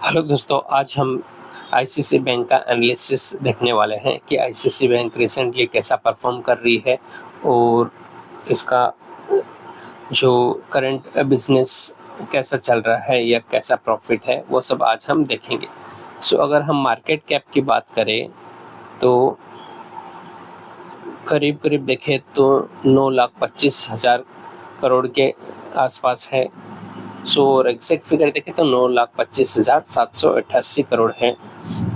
Hello दोस्तों, आज हम आईसीआईसीआई बैंक का एनालिसिस देखने वाले हैं कि आईसीआईसीआई बैंक रिसेंटली कैसा परफॉर्म कर रही है और इसका जो करंट बिजनेस कैसा चल रहा है या कैसा प्रॉफिट है, वो सब आज हम देखेंगे। अगर हम मार्केट कैप की बात करें तो करीब देखें तो 9,25,000 करोड़ के आसपास है। और एग्जैक्ट फिगर देखें तो 9,25,788 करोड़ है।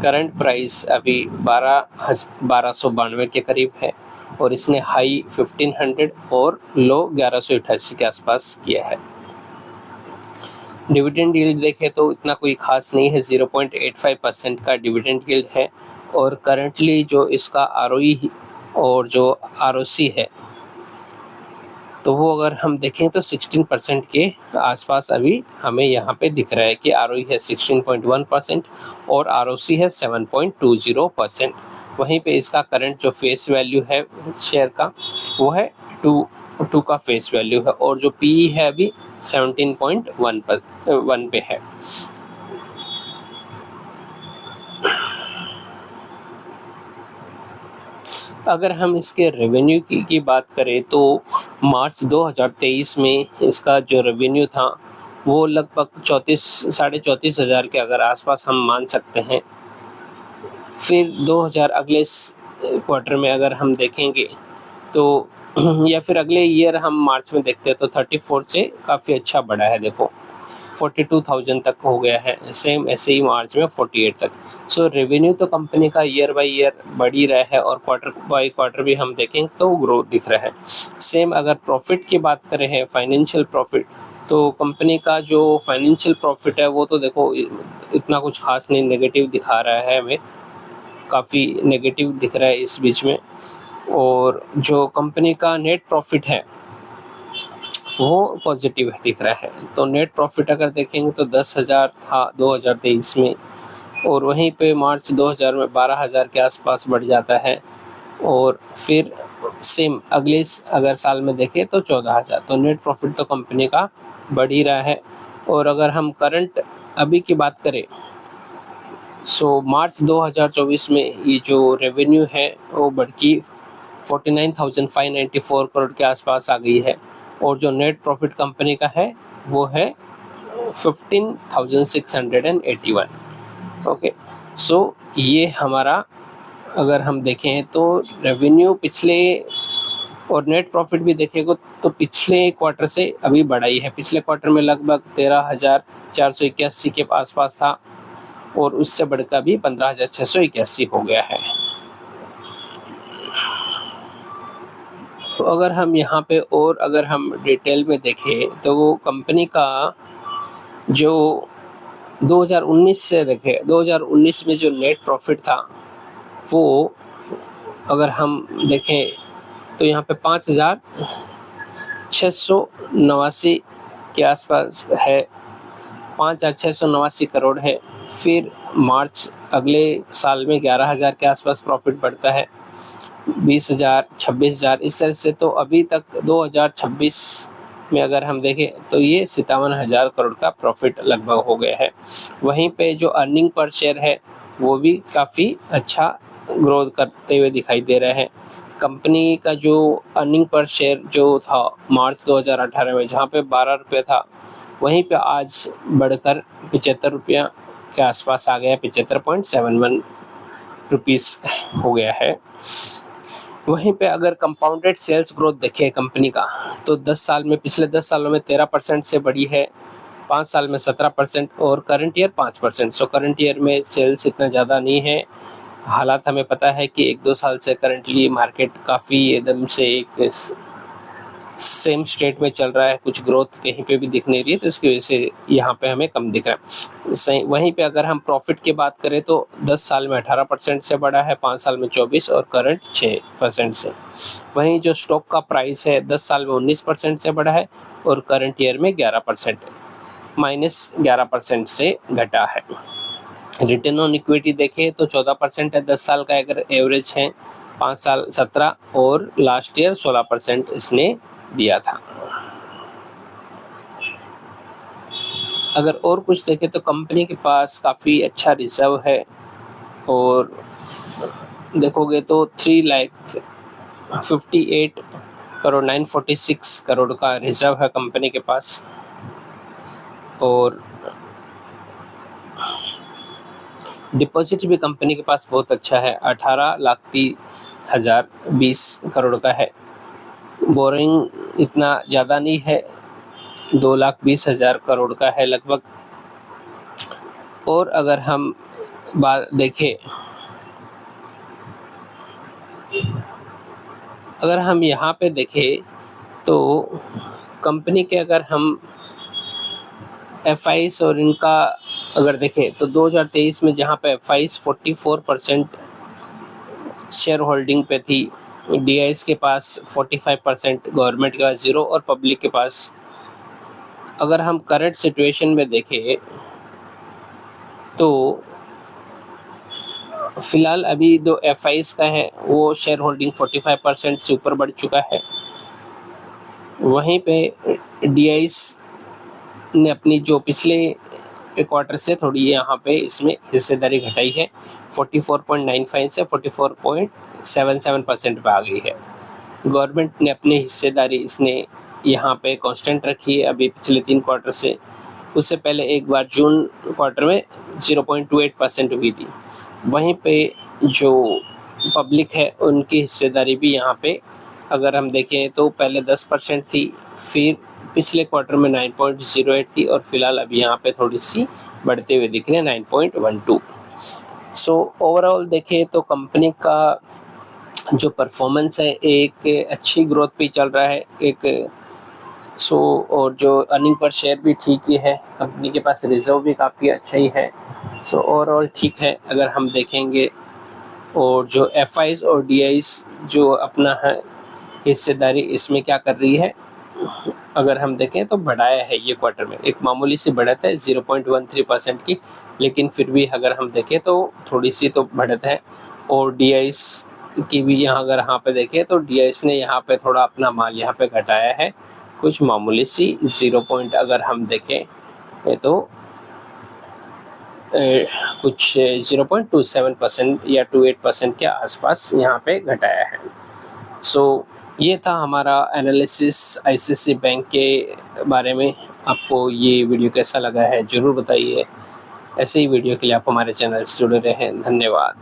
करंट प्राइस अभी 1292 के करीब है और इसने हाई 1500 और लो 1188 के आसपास किया है। डिविडेंड यील्ड देखें तो इतना कोई खास नहीं है, 0.85% का डिविडेंड यील्ड है और करंटली जो इसका आरओई और जो आरओसी है तो वो अगर हम देखें तो 16% के आसपास अभी हमें यहाँ पे दिख रहा है कि आरओई है 16.1% और आरओसी है 7.20%। वहीं पे इसका करंट जो फेस वैल्यू है शेयर का वो है 2 का फेस वैल्यू है और जो पीई है अभी 17.1 पे है। अगर हम इसके रेवेन्यू की बात करें तो मार्च 2023 में इसका जो रेवेन्यू था वो लगभग 34 हज़ार के अगर आसपास हम मान सकते हैं। फिर 2000 अगले क्वार्टर में अगर हम देखेंगे तो या फिर अगले ईयर हम मार्च में देखते हैं तो 34 से काफ़ी अच्छा बढ़ा है। देखो 42,000 तक हो गया है, सेम ऐसे ही मार्च में 48 तक। रेवेन्यू तो कंपनी का ईयर बाय ईयर बढ़ ही रहा है और क्वार्टर बाय क्वार्टर भी हम देखेंगे तो ग्रोथ दिख रहा है। सेम अगर प्रॉफिट की बात करें है फाइनेंशियल प्रॉफिट, तो कंपनी का जो फाइनेंशियल प्रॉफिट है वो तो देखो इतना कुछ खास नहीं, नेगेटिव दिखा रहा है, हमें काफ़ी नेगेटिव दिख रहा है इस बीच में। और जो कंपनी का नेट प्रॉफिट है वो पॉजिटिव दिख रहा है। तो नेट प्रॉफिट अगर देखेंगे तो 10,000 था 2023 में और वहीं पे मार्च 2000 में 12,000 के आसपास बढ़ जाता है और फिर सेम अगले अगर साल में देखें तो 14,000। तो नेट प्रॉफिट तो कंपनी का बढ़ ही रहा है। और अगर हम करंट अभी की बात करें मार्च 2024 में ये जो रेवेन्यू है वो बढ़ की 49,594 करोड़ के आसपास आ गई है और जो नेट प्रॉफिट कंपनी का है वो है 15,681। ओके, ये हमारा अगर हम देखें तो रेवेन्यू पिछले और नेट प्रॉफिट भी देखेंगे तो पिछले क्वार्टर से अभी बढ़ाई है। पिछले क्वार्टर में लगभग 13,481 के आसपास था और उससे बढ़कर भी 15,681 हो गया है। तो अगर हम यहाँ पे और अगर हम डिटेल में देखें तो वो कंपनी का जो 2019 से देखें, 2019 में जो नेट प्रॉफिट था वो अगर हम देखें तो यहाँ पे 5,689 के आसपास है, 5,689 करोड़ है। फिर मार्च अगले साल में 11,000 के आसपास प्रॉफिट बढ़ता है, 20,000, 26,000 इस तरह से। तो अभी तक 2026 में अगर हम देखें तो ये 57,000 करोड़ का प्रॉफिट लगभग हो गया है। वहीं पे जो अर्निंग पर शेयर है वो भी काफ़ी अच्छा ग्रोथ करते हुए दिखाई दे रहा है। कंपनी का जो अर्निंग पर शेयर जो था मार्च 2018 में जहाँ पे 12 रुपये था, वहीं पे आज बढ़कर 75 रुपया के आसपास आ गया, 75.71 रुपीस हो गया है। वहीं पे अगर कंपाउंडेड सेल्स ग्रोथ देखें कंपनी का तो 10 साल में, पिछले 10 सालों में 13% से बढ़ी है, 5 साल में 17% और करंट ईयर 5%। करंट ईयर में सेल्स इतना ज़्यादा नहीं है। हालात हमें पता है कि 1-2 साल से करंटली मार्केट काफ़ी एकदम से एक सेम स्टेट में चल रहा है, कुछ ग्रोथ कहीं पे भी दिख नहीं रही है, तो इसकी वजह से यहाँ पे हमें कम दिख रहा है। सही वहीं पे अगर हम प्रॉफिट की बात करें तो 10 साल में 18% से बढ़ा है, 5 साल में 24 और करंट 6% से। वहीं जो स्टॉक का प्राइस है 10 साल में 19% से बढ़ा है और करंट ईयर में 11% -11% से घटा है। रिटर्न ऑन इक्विटी देखें तो 14% है, 10 साल का अगर एवरेज है, 5 साल 17 और लास्ट ईयर 16% इसने दिया था। अगर और कुछ देखें तो कंपनी के पास काफ़ी अच्छा रिज़र्व है, और देखोगे तो 3,58 करोड़ 946 करोड़ का रिज़र्व है कंपनी के पास। और डिपॉजिट भी कंपनी के पास बहुत अच्छा है, 18,30,020 करोड़ का है। बोरिंग इतना ज़्यादा नहीं है, 2,20,000 करोड़ का है लगभग। और अगर हम बात देखें, अगर हम यहाँ पे देखें तो कंपनी के अगर हम एफआईस और इनका अगर देखें तो 2023 में जहाँ पे एफआईस 44% शेयर होल्डिंग पे थी, डीआईएस के पास 45%, गवर्नमेंट के पास 0 और पब्लिक के पास। अगर हम करंट सिचुएशन में देखें तो फिलहाल अभी जो एफआईस का है वो शेयर होल्डिंग 45% से ऊपर बढ़ चुका है। वहीं पे डीआईएस ने अपनी जो पिछले क्वार्टर से थोड़ी यहाँ पे इसमें हिस्सेदारी घटाई है, 44.95 से 44.77% पे आ गई है। गवर्नमेंट ने अपनी हिस्सेदारी इसने यहाँ पे कांस्टेंट रखी है अभी पिछले 3 क्वार्टर से। उससे पहले एक बार जून क्वार्टर में 0.28% हुई थी। वहीं पे जो पब्लिक है उनकी हिस्सेदारी भी यहाँ पे अगर हम देखें तो पहले 10% थी, फिर पिछले क्वार्टर में 9.08 थी, और फिलहाल अभी यहाँ पे थोड़ी सी बढ़ते हुए दिख रहे हैं 9.12। सो ओवरऑल देखें तो कंपनी का जो परफॉर्मेंस है एक अच्छी ग्रोथ पे चल रहा है एक। और जो अर्निंग पर शेयर भी ठीक ही है, कंपनी के पास रिजर्व भी काफ़ी अच्छा ही है। ओवरऑल ठीक है अगर हम देखेंगे। और जो एफआईस और डीआईस जो अपना है हिस्सेदारी इसमें क्या कर रही है, अगर हम देखें तो बढ़ाया है ये क्वार्टर में, एक मामूली सी बढ़त है 0.13% की, लेकिन फिर भी अगर हम देखें तो थोड़ी सी तो बढ़त है। और डीआईएस की भी अगर यहाँ पे देखें तो डीआईएस ने यहाँ पे थोड़ा अपना माल यहाँ पे घटाया है, कुछ मामूली सी 0 पॉइंट अगर हम देखें तो कुछ 0.27% या 28% के आसपास यहाँ पे घटाया है। ये था हमारा एनालिसिस आईसीआईसीआई बैंक के बारे में। आपको ये वीडियो कैसा लगा है ज़रूर बताइए। ऐसे ही वीडियो के लिए आप हमारे चैनल से जुड़े रहें। धन्यवाद।